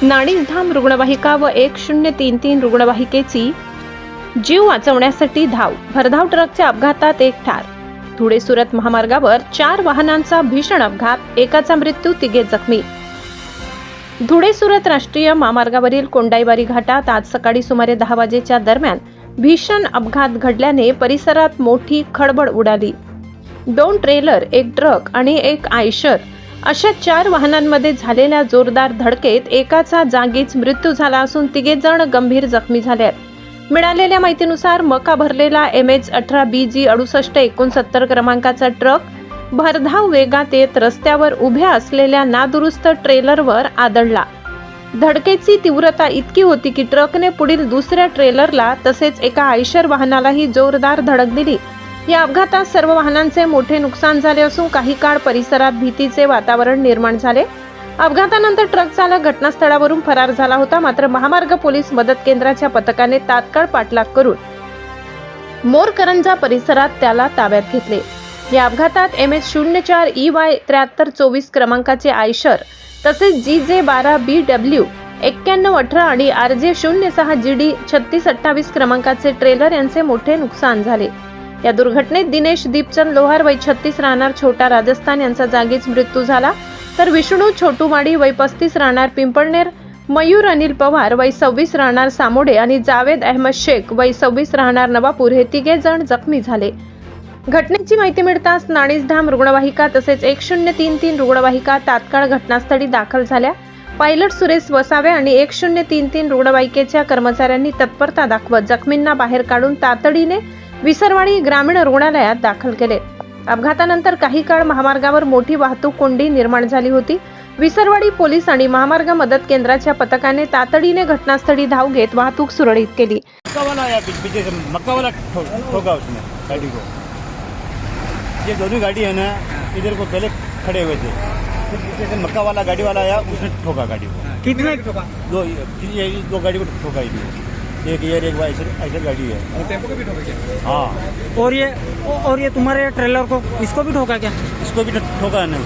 नाणीधाम रुग्णवाहिका व 1033 रुग्णवाहिकेची जीव वाचवण्यासाठी धाव. भरधाव ट्रकच्या अपघातात एक ठार. धुळे सुरत महामार्गावर 4 वाहनांचा भीषण अपघात, एकाचा मृत्यू, 3 जखमी. धुळे सुरत राष्ट्रीय महामार्गावरील कोंडाईबारी घाटात आज सकाळी सुमारे 10 वाजेच्या दरम्यान भीषण अपघात घडल्याने परिसरात मोठी खळबळ उडाली. 2 ट्रेलर, 1 ट्रक आणि 1 आयशर अशा 4 वाहनांमध्ये झालेल्या जोरदार धडकेत एकाचा जागीच मृत्यू झाला असून 3 जण गंभीर जखमी झाले आहेत. मिळालेल्या माहितीनुसार मका भरलेला MH18BG 6869 क्रमांकाचा ट्रक भरधाव वेगात येत रस्त्यावर उभ्या असलेल्या नादुरुस्त ट्रेलरवर आदळला. धडकेची तीव्रता इतकी होती की ट्रकने पुढील दुसऱ्या ट्रेलरला तसेच एका आयशर वाहनालाही जोरदार धडक दिली. या अपघातात सर्व वाहनांचे मोठे नुकसान झाले असून काही काळ परिसरात भीतीचे वातावरण निर्माण झाले. अपघातानंतर ट्रक चालक घटनास्थळावरून फरार झाला होता. मात्र महामार्ग पोलीस मदत केंद्राच्या पथकाने तात्काळ पाठलाग करून मोरकरंजा परिसरात त्याला ताब्यात घेतले. या अपघातात MH04EY 7324 क्रमांकाचे आयशर तसेच GJ12BW 9118 आणि RJ06GD 3628 क्रमांकाचे ट्रेलर यांचे मोठे नुकसान झाले. या दुर्घटनेत दिनेश दीपचंद लोहार वय 36 राहणार छोटा राजस्थान यांचा जागीच मृत्यू झाला. तर विष्णू छोटूमाडी वय 35 राहणार पिंपळनेर, मयूर अनिल पवार वय 26 राहणार सामोडे आणि जावेद अहमद शेख वय 26 राहणार नवापूर हे 3 जण जखमी झाले. घटनेची माहिती मिळताच नाणीधाम रुग्णवाहिका तसेच 1033 रुग्णवाहिका तात्काळ घटनास्थळी दाखल झाल्या. पायलट सुरेश वसावे आणि 1033 रुग्णवाहिकेच्या कर्मचाऱ्यांनी तत्परता दाखवत जखमींना बाहेर काढून तातडीने विसरवाडी ग्रामीण रुग्णालयात दाखल केले. अपघातानंतर काही काळ महामार्गावर मोठी वाहतूक कोंडी निर्माण झाली होती. विसरवाडी पोलीस आणि महामार्ग मदत केंद्राच्या पथकाने तातडीने घटनास्थळी धाव घेत वाहतूक सुरळीत केली. ये दोनों गाड़ी है ना, इधर को पहले खड़े हुए थे, फिर पीछे से मक्का वाला गाड़ी वाला आया, उसने ठोका गाड़ी को. कितने ठोका? दो गाड़ी को ठोका ही. एक ये एक ऐसा गाड़ी है. और टेम्पो को भी ठोका क्या? हाँ. और ये तुम्हारे ट्रेलर को इसको भी ठोका क्या? इसको भी ठोका है ना.